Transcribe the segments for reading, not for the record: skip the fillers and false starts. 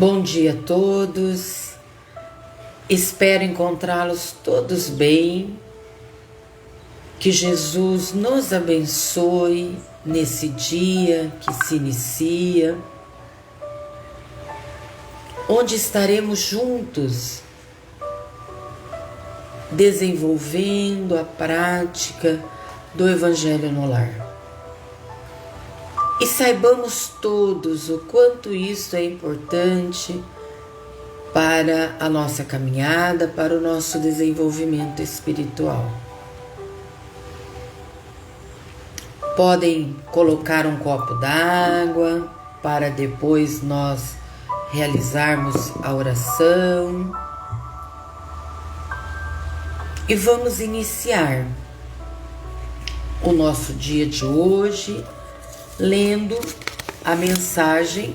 Bom dia a todos, espero encontrá-los todos bem, que Jesus nos abençoe nesse dia que se inicia, onde estaremos juntos, desenvolvendo a prática do Evangelho no Lar. E saibamos todos o quanto isso é importante para a nossa caminhada, para o nosso desenvolvimento espiritual. Podem colocar um copo d'água para depois nós realizarmos a oração. E vamos iniciar o nosso dia de hoje lendo a mensagem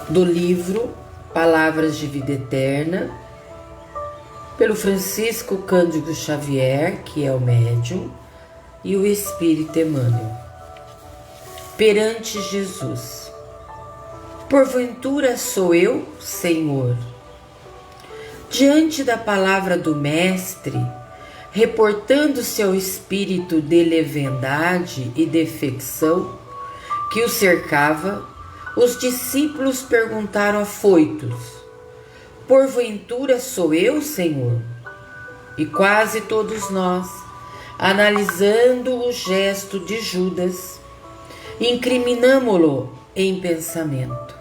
do livro Palavras de Vida Eterna, pelo Francisco Cândido Xavier, que é o médium, e o Espírito Emmanuel. Perante Jesus. Porventura sou eu, Senhor? Diante da palavra do Mestre, reportando-se ao espírito de leviandade e defecção que o cercava, os discípulos perguntaram afoitos: porventura sou eu, Senhor? E quase todos nós, analisando o gesto de Judas, incriminamo-lo em pensamento.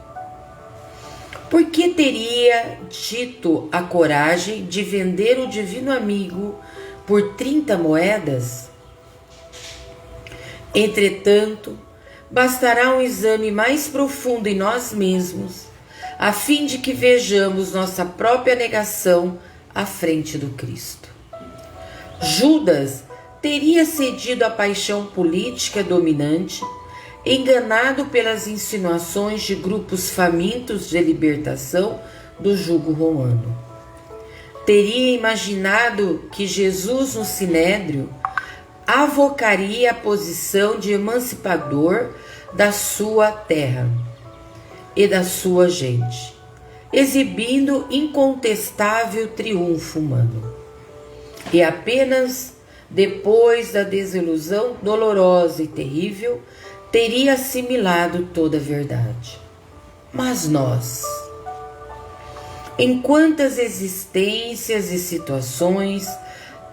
Por que teria tido a coragem de vender o divino amigo por 30 moedas? Entretanto, bastará um exame mais profundo em nós mesmos, a fim de que vejamos nossa própria negação à frente do Cristo. Judas teria cedido à paixão política dominante, enganado pelas insinuações de grupos famintos de libertação do jugo romano. Teria imaginado que Jesus no Sinédrio avocaria a posição de emancipador da sua terra e da sua gente, exibindo incontestável triunfo humano. E apenas depois da desilusão dolorosa e terrível, teria assimilado toda a verdade. Mas nós, em quantas existências e situações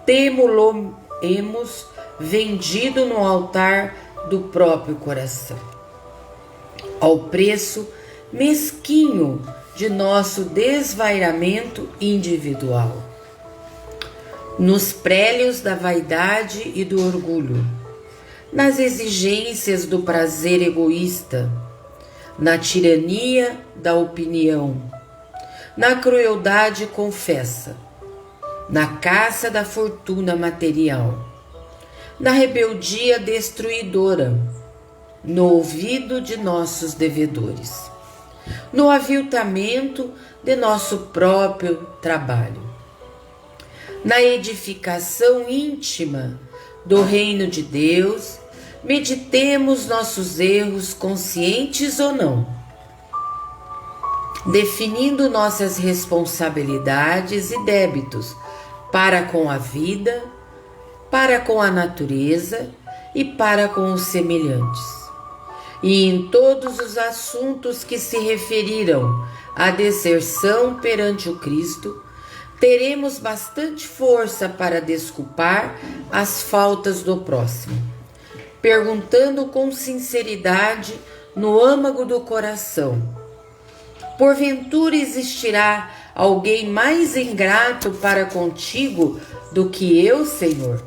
temo-lo-emos vendido no altar do próprio coração, ao preço mesquinho de nosso desvairamento individual, nos prélios da vaidade e do orgulho, nas exigências do prazer egoísta, na tirania da opinião, na crueldade confessa, na caça da fortuna material, na rebeldia destruidora, no ouvido de nossos devedores, no aviltamento de nosso próprio trabalho, na edificação íntima do reino de Deus. Meditemos nossos erros, conscientes ou não, definindo nossas responsabilidades e débitos para com a vida, para com a natureza e para com os semelhantes. E em todos os assuntos que se referiram à deserção perante o Cristo, teremos bastante força para desculpar as faltas do próximo, perguntando com sinceridade no âmago do coração: porventura existirá alguém mais ingrato para contigo do que eu, Senhor?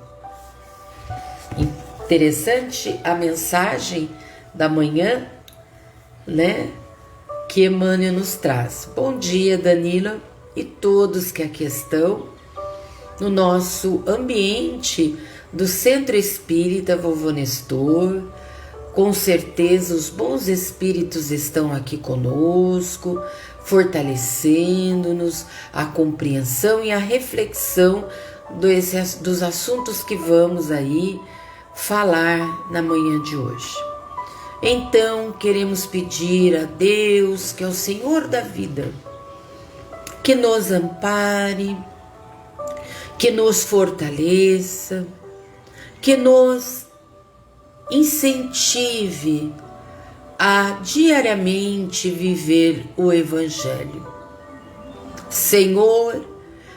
Interessante a mensagem da manhã, né? Que Emmanuel nos traz. Bom dia, Danila, e todos que aqui estão no nosso ambiente do Centro Espírita Vovô Nestor. Com certeza os bons espíritos estão aqui conosco, fortalecendo-nos a compreensão e a reflexão dos assuntos que vamos aí falar na manhã de hoje. Então queremos pedir a Deus, que é o Senhor da vida, que nos ampare, que nos fortaleça, que nos incentive a diariamente viver o Evangelho. Senhor,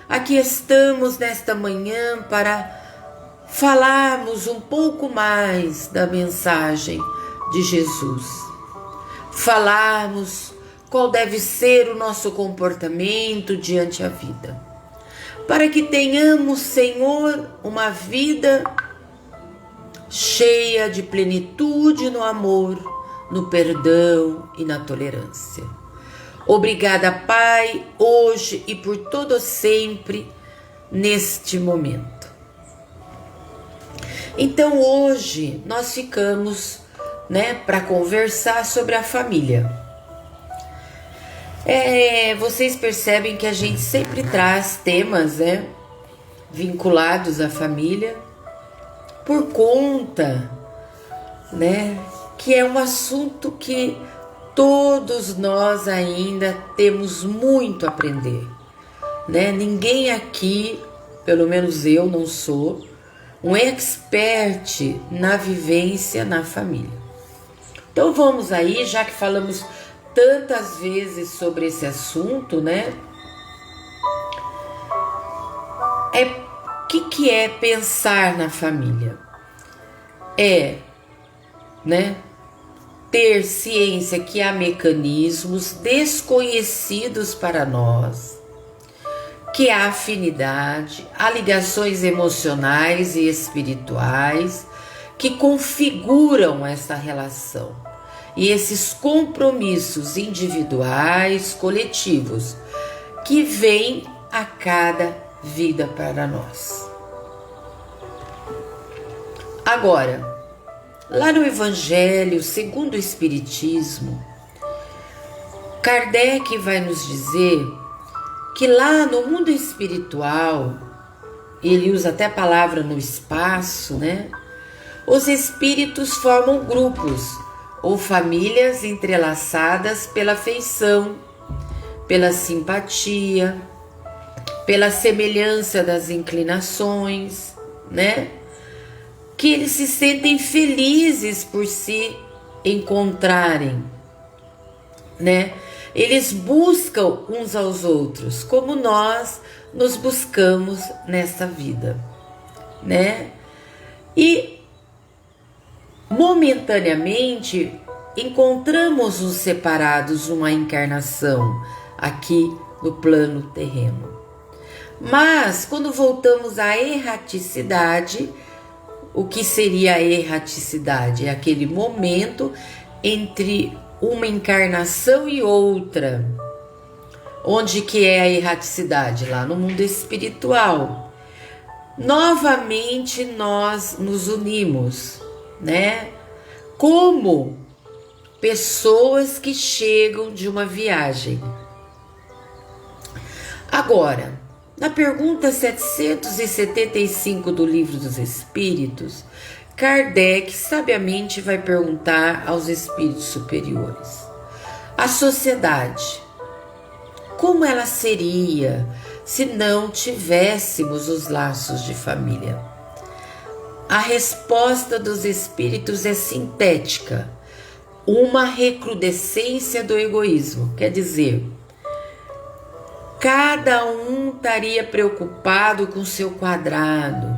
aqui estamos nesta manhã para falarmos um pouco mais da mensagem de Jesus. Falarmos qual deve ser o nosso comportamento diante a vida, para que tenhamos, Senhor, uma vida cheia de plenitude no amor, no perdão e na tolerância. Obrigada, Pai, hoje e por todo sempre, neste momento. Então hoje nós ficamos, para conversar sobre a família. Vocês percebem que a gente sempre traz temas, vinculados à família, por conta, que é um assunto que todos nós ainda temos muito a aprender, Ninguém aqui, pelo menos eu não sou, um expert na vivência na família. Então vamos aí, já que falamos tantas vezes sobre esse assunto, O que é pensar na família? Ter ciência que há mecanismos desconhecidos para nós, que há afinidade, há ligações emocionais e espirituais que configuram essa relação e esses compromissos individuais, coletivos, que vêm a cada vida para nós. Agora, lá no Evangelho segundo o Espiritismo, Kardec vai nos dizer que lá no mundo espiritual, ele usa até a palavra no espaço, os espíritos formam grupos ou famílias entrelaçadas pela afeição, pela simpatia, pela semelhança das inclinações, que eles se sentem felizes por se encontrarem, Eles buscam uns aos outros, como nós nos buscamos nessa vida, E momentaneamente encontramos-nos separados uma encarnação aqui no plano terreno. Mas quando voltamos à erraticidade, o que seria a erraticidade? É aquele momento entre uma encarnação e outra. Onde que é a erraticidade? Lá no mundo espiritual. Novamente nós nos unimos, Como pessoas que chegam de uma viagem. Agora, na pergunta 775 do Livro dos Espíritos, Kardec sabiamente vai perguntar aos espíritos superiores: a sociedade, como ela seria se não tivéssemos os laços de família? A resposta dos espíritos é sintética: uma recrudescência do egoísmo. Quer dizer, cada um estaria preocupado com seu quadrado,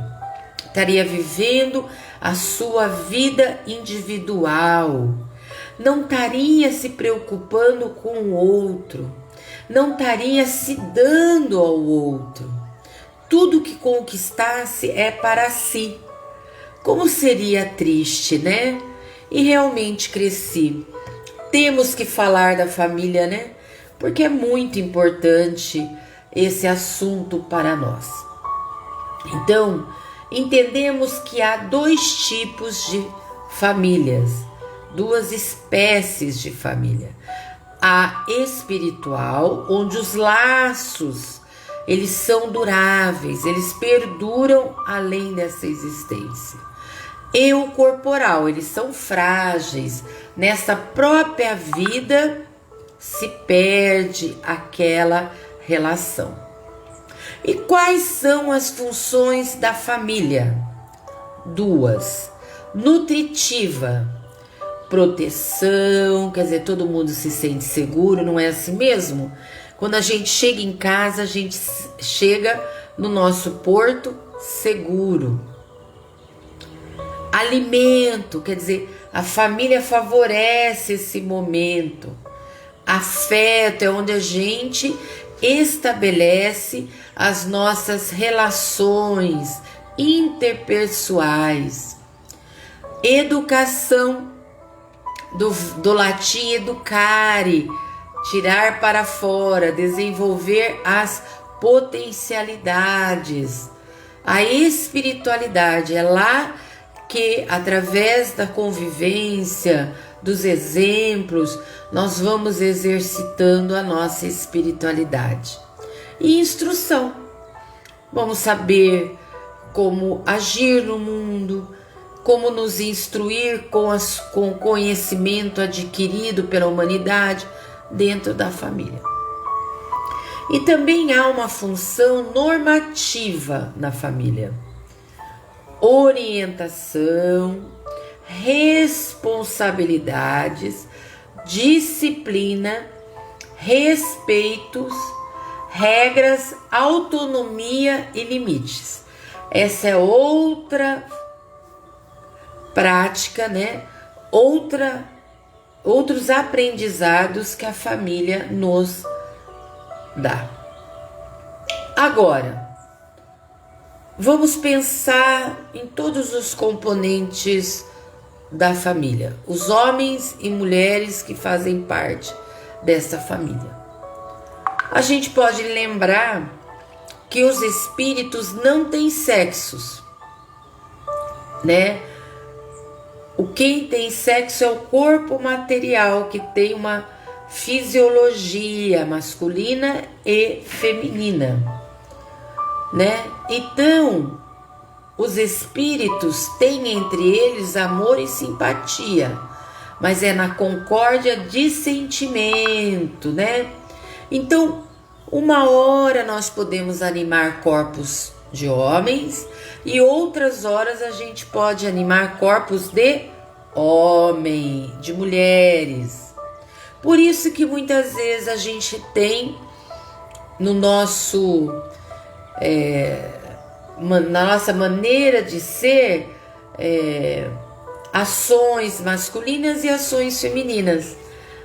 estaria vivendo a sua vida individual, não estaria se preocupando com o outro, não estaria se dando ao outro. Tudo que conquistasse é para si. Como seria triste, E realmente cresci. Temos que falar da família, Porque é muito importante esse assunto para nós. Então, entendemos que há dois tipos de famílias, duas espécies de família. A espiritual, onde os laços, eles são duráveis, eles perduram além dessa existência. e o corporal. Eles são frágeis. Nessa própria vida se perde aquela relação. E quais são as funções da família? 2. Nutritiva, proteção, quer dizer, todo mundo se sente seguro, não é assim mesmo? Quando a gente chega em casa, a gente chega no nosso porto seguro. Alimento, quer dizer, a família favorece esse momento. Afeto é onde a gente estabelece as nossas relações interpessoais. Educação, do latim educare, tirar para fora, desenvolver as potencialidades. A espiritualidade é lá que, através da convivência, dos exemplos, nós vamos exercitando a nossa espiritualidade. E instrução. Vamos saber como agir no mundo, como nos instruir com o conhecimento adquirido pela humanidade dentro da família. E também há uma função normativa na família. Orientação, responsabilidades, disciplina, respeitos, regras, autonomia e limites. Essa é outra prática, né? Outros aprendizados que a família nos dá. Agora, vamos pensar em todos os componentes da família, os homens e mulheres que fazem parte dessa família. A gente pode lembrar que os espíritos não têm sexos, né? Quem tem sexo é o corpo material, que tem uma fisiologia masculina e feminina, né? Então, os espíritos têm entre eles amor e simpatia, mas é na concórdia de sentimento, né? Então, uma hora nós podemos animar corpos de homens e outras horas a gente pode animar corpos de homem, de mulheres. Por isso que muitas vezes a gente tem no nosso na nossa maneira de ser ações masculinas e ações femininas.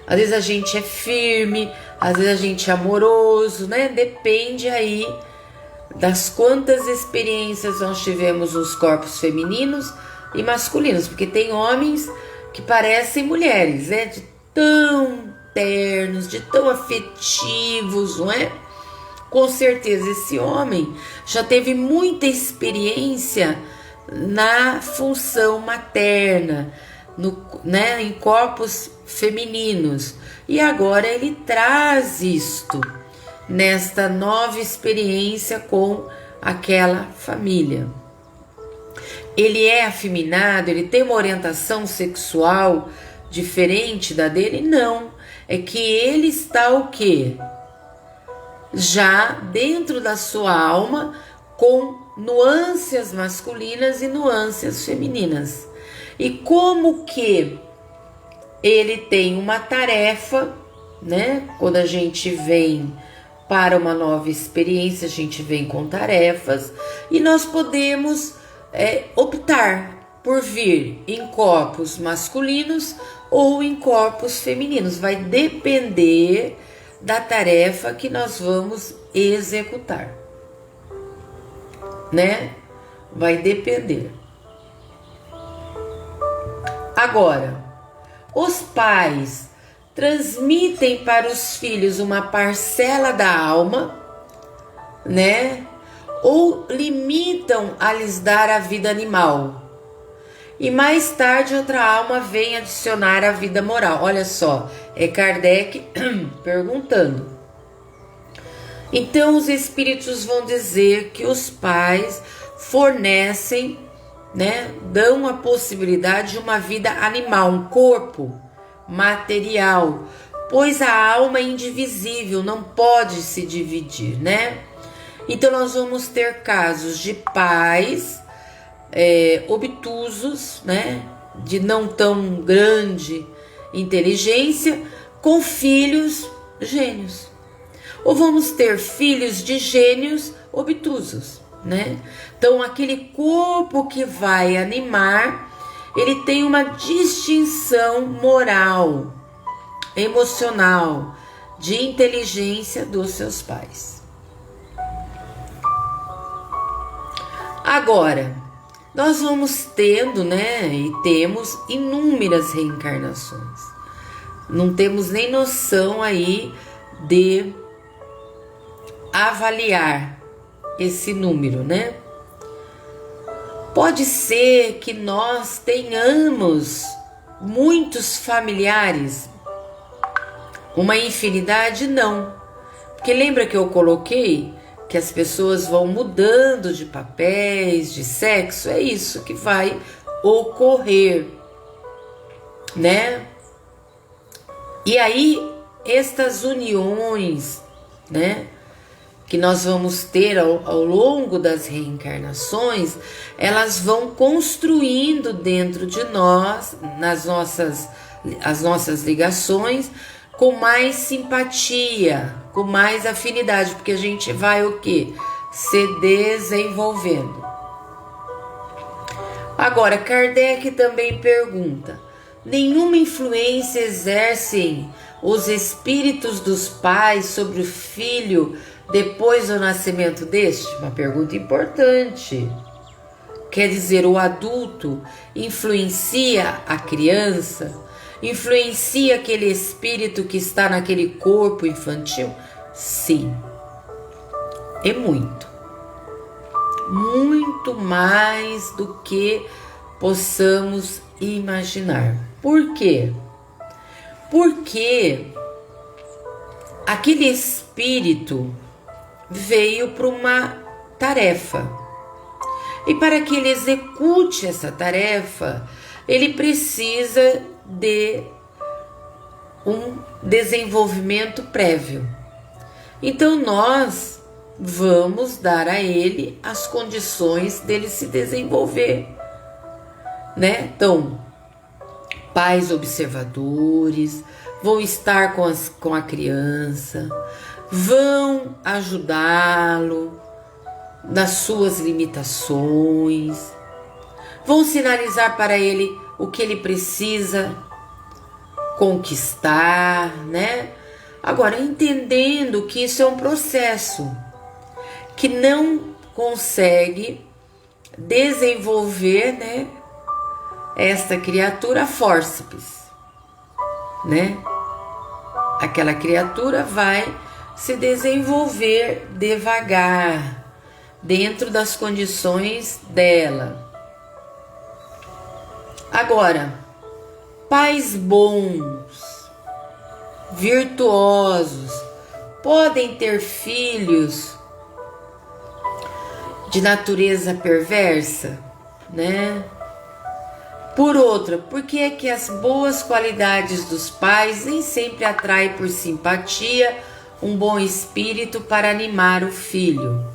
Às vezes a gente é firme, às vezes a gente é amoroso, né? Depende aí das quantas experiências nós tivemos nos corpos femininos e masculinos, porque tem homens que parecem mulheres, né? De tão ternos, de tão afetivos, não é? Com certeza esse homem já teve muita experiência na função materna, né, em corpos femininos, e agora ele traz isto nesta nova experiência com aquela família. Ele é afeminado, ele tem uma orientação sexual diferente da dele? Não, é que ele está o quê? Já dentro da sua alma, com nuances masculinas e nuances femininas. E como que ele tem uma tarefa, né? Quando a gente vem para uma nova experiência, a gente vem com tarefas e nós podemos optar por vir em corpos masculinos ou em corpos femininos. Vai depender da tarefa que nós vamos executar, né? Vai depender. Agora, os pais transmitem para os filhos uma parcela da alma, né? Ou limitam a lhes dar a vida animal. E mais tarde outra alma vem adicionar a vida moral. Olha só, é Kardec perguntando. Então os espíritos vão dizer que os pais fornecem né, dão a possibilidade de uma vida animal, um corpo material, pois a alma é indivisível, não pode se dividir, né? Então nós vamos ter casos de pais obtusos, né, de não tão grande inteligência, com filhos gênios. Ou vamos ter filhos de gênios obtusos, né? Então aquele corpo que vai animar, ele tem uma distinção moral, emocional, de inteligência dos seus pais. Agora, nós vamos tendo, né, e temos inúmeras reencarnações. Não temos nem noção aí de avaliar esse número, né? Pode ser que nós tenhamos muitos familiares, uma infinidade não. Porque lembra que eu coloquei que as pessoas vão mudando de papéis, de sexo? É isso que vai ocorrer, né? E aí, estas uniões, né, que nós vamos ter ao longo das reencarnações, elas vão construindo dentro de nós, as nossas ligações, com mais simpatia, com mais afinidade, porque a gente vai o quê? Se desenvolvendo. Agora, Kardec também pergunta: nenhuma influência exercem os espíritos dos pais sobre o filho depois do nascimento deste? Uma pergunta importante. Quer dizer, o adulto influencia a criança? Influencia aquele espírito que está naquele corpo infantil? Sim. É muito. Muito mais do que possamos imaginar. Por quê? Porque aquele espírito veio para uma tarefa. E para que ele execute essa tarefa, ele precisa de um desenvolvimento prévio. Então nós vamos dar a ele as condições dele se desenvolver, né? Então, pais observadores vão estar com a criança, vão ajudá-lo nas suas limitações, vão sinalizar para ele o que ele precisa conquistar, né? Agora, entendendo que isso é um processo que não consegue desenvolver, né, esta criatura a fórceps, né? Aquela criatura vai se desenvolver devagar, dentro das condições dela. Agora, pais bons, virtuosos, podem ter filhos de natureza perversa, né? Por outra, por que é que as boas qualidades dos pais nem sempre atraem por simpatia um bom espírito para animar o filho?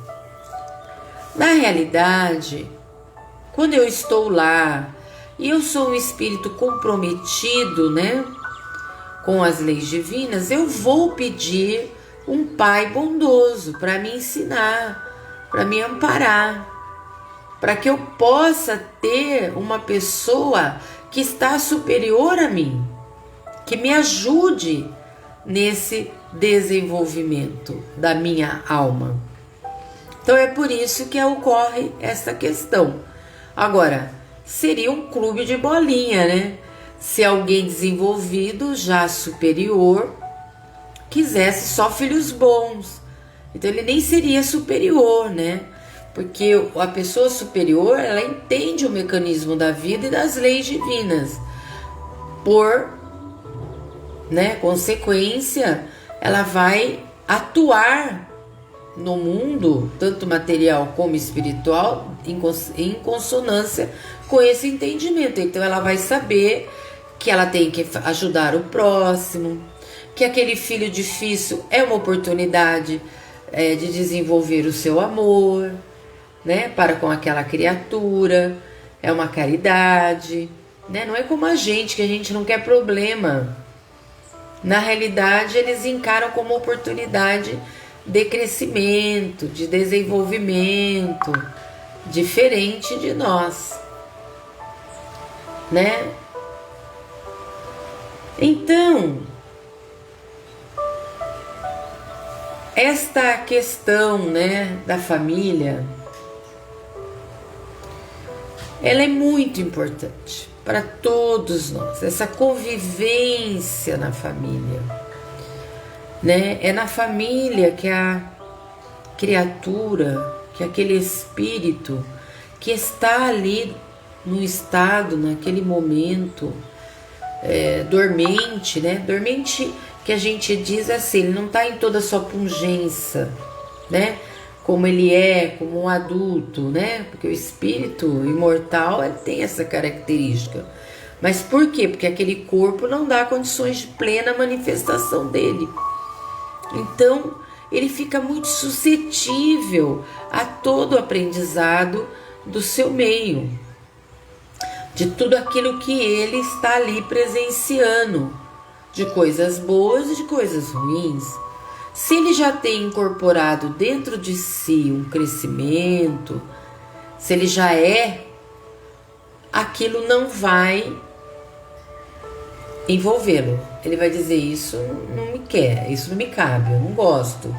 Na realidade, quando eu estou lá e eu sou um espírito comprometido, né, com as leis divinas, eu vou pedir um pai bondoso para me ensinar, para me amparar, para que eu possa ter uma pessoa que está superior a mim, que me ajude nesse desenvolvimento da minha alma. Então é por isso que ocorre essa questão. Agora, seria um clube de bolinha, né? Se alguém desenvolvido, já superior, quisesse só filhos bons. Então ele nem seria superior, né? Porque a pessoa superior, ela entende o mecanismo da vida e das leis divinas. Por, né, consequência, ela vai atuar no mundo, tanto material como espiritual, em consonância com esse entendimento. Então ela vai saber que ela tem que ajudar o próximo, que aquele filho difícil é uma oportunidade de desenvolver o seu amor, né, para com aquela criatura, é uma caridade, né? Não é como a gente, que a gente não quer problema. Na realidade, eles encaram como oportunidade de crescimento, de desenvolvimento, diferente de nós, né? Então, esta questão, né, da família, ela é muito importante para todos nós, essa convivência na família, né? É na família que a criatura, que aquele espírito que está ali no estado, naquele momento dormente, né? Dormente que a gente diz assim, ele não está em toda a sua pungência, né? Como ele é, como um adulto, né? Porque o espírito imortal, ele tem essa característica. Mas por quê? Porque aquele corpo não dá condições de plena manifestação dele. Então, ele fica muito suscetível a todo o aprendizado do seu meio, de tudo aquilo que ele está ali presenciando, de coisas boas e de coisas ruins. Se ele já tem incorporado dentro de si um crescimento, se ele já aquilo não vai envolvê-lo. Ele vai dizer, isso não me quer, isso não me cabe, eu não gosto.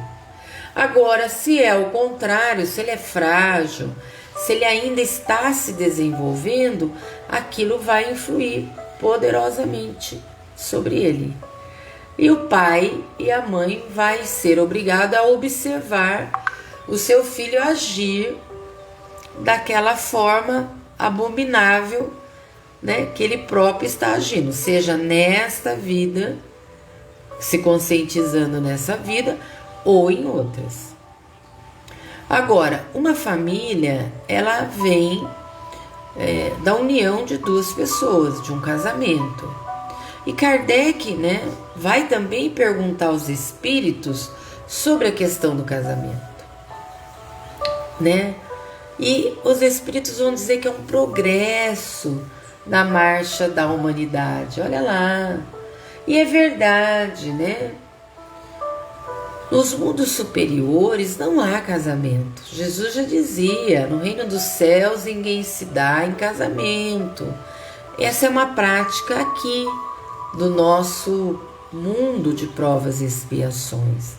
Agora, se é o contrário, se ele é frágil, se ele ainda está se desenvolvendo, aquilo vai influir poderosamente sobre ele. E o pai e a mãe vai ser obrigado a observar o seu filho agir daquela forma abominável, né, que ele próprio está agindo, seja nesta vida, se conscientizando nessa vida, ou em outras. Agora, uma família, ela vem da união de duas pessoas, de um casamento. E Kardec, né, vai também perguntar aos espíritos sobre a questão do casamento, né? E os espíritos vão dizer que é um progresso na marcha da humanidade. Olha lá. E é verdade, né? Nos mundos superiores não há casamento. Jesus já dizia, no reino dos céus ninguém se dá em casamento. Essa é uma prática aqui do nosso mundo de provas e expiações,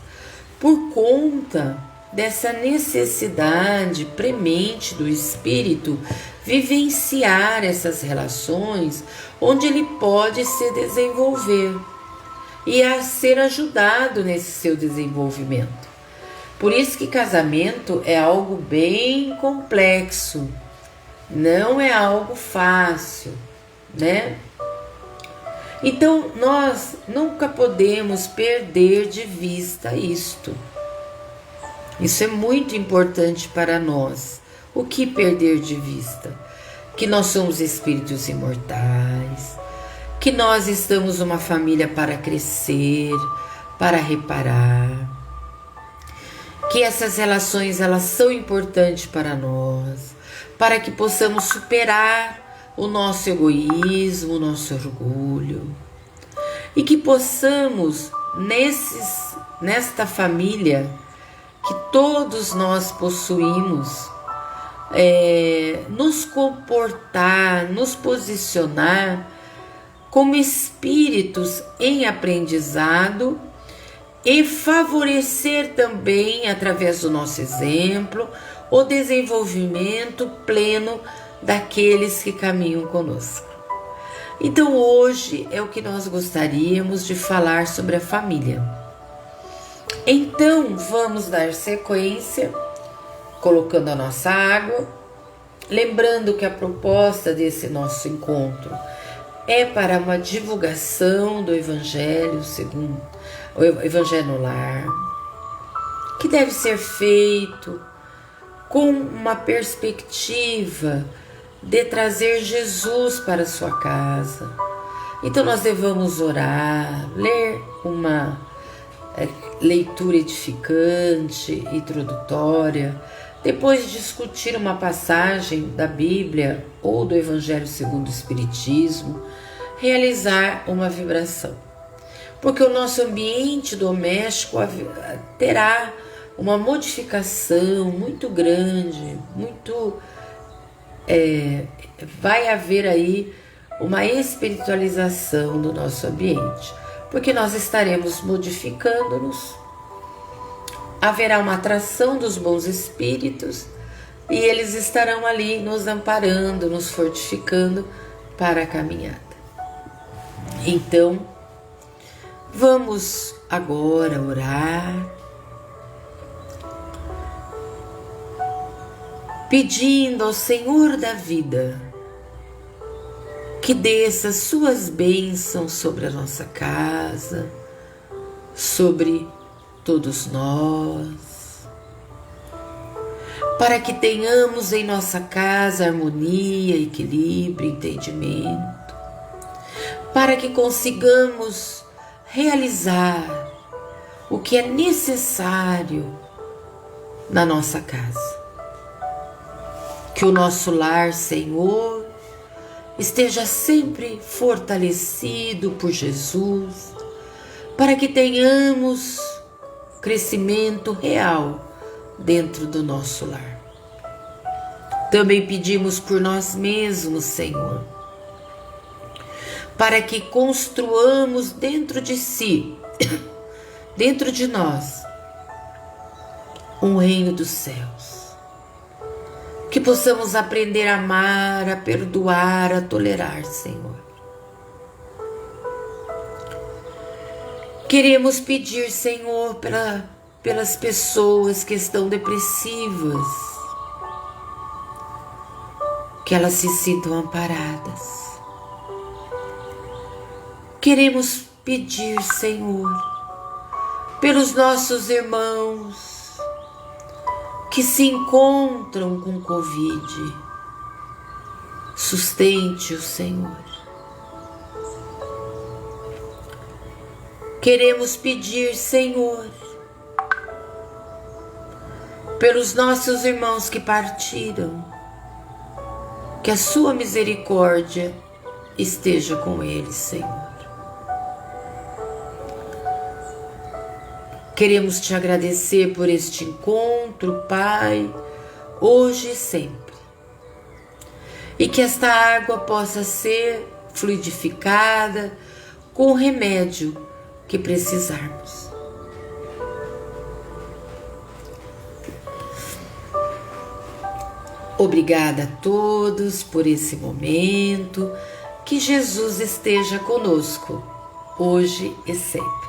por conta dessa necessidade premente do espírito vivenciar essas relações onde ele pode se desenvolver e a ser ajudado nesse seu desenvolvimento. Por isso que casamento é algo bem complexo, não é algo fácil, né? Então, nós nunca podemos perder de vista isto. Isso é muito importante para nós. O que perder de vista? Que nós somos espíritos imortais, que nós estamos uma família para crescer, para reparar, que essas relações elas são importantes para nós, para que possamos superar o nosso egoísmo, o nosso orgulho, e que possamos, nesta família que todos nós possuímos, nos comportar, nos posicionar como espíritos em aprendizado e favorecer também, através do nosso exemplo, o desenvolvimento pleno daqueles que caminham conosco. Então hoje é o que nós gostaríamos de falar sobre a família. Então vamos dar sequência, colocando a nossa água, lembrando que a proposta desse nosso encontro é para uma divulgação do Evangelho segundo o Evangelho no Lar, que deve ser feito com uma perspectiva de trazer Jesus para a sua casa. Então nós devemos orar, ler uma leitura edificante, introdutória, depois discutir uma passagem da Bíblia ou do Evangelho segundo o Espiritismo, realizar uma vibração. Porque o nosso ambiente doméstico terá uma modificação muito grande, vai haver aí uma espiritualização do nosso ambiente, porque nós estaremos modificando-nos, haverá uma atração dos bons espíritos e eles estarão ali nos amparando, nos fortificando para a caminhada. Então, vamos agora orar, pedindo ao Senhor da vida que desça suas bênçãos sobre a nossa casa, sobre todos nós, para que tenhamos em nossa casa harmonia, equilíbrio, entendimento, para que consigamos realizar o que é necessário na nossa casa. Que o nosso lar, Senhor, esteja sempre fortalecido por Jesus, para que tenhamos crescimento real dentro do nosso lar. Também pedimos por nós mesmos, Senhor, para que construamos dentro de si, dentro de nós, um reino dos céus. Que possamos aprender a amar, a perdoar, a tolerar, Senhor. Queremos pedir, Senhor, pelas pessoas que estão depressivas, que elas se sintam amparadas. Queremos pedir, Senhor, pelos nossos irmãos que se encontram com Covid. Sustente-o, Senhor. Queremos pedir, Senhor, pelos nossos irmãos que partiram, que a sua misericórdia esteja com eles, Senhor. Queremos te agradecer por este encontro, Pai, hoje e sempre. E que esta água possa ser fluidificada com o remédio que precisarmos. Obrigada a todos por esse momento. Que Jesus esteja conosco, hoje e sempre.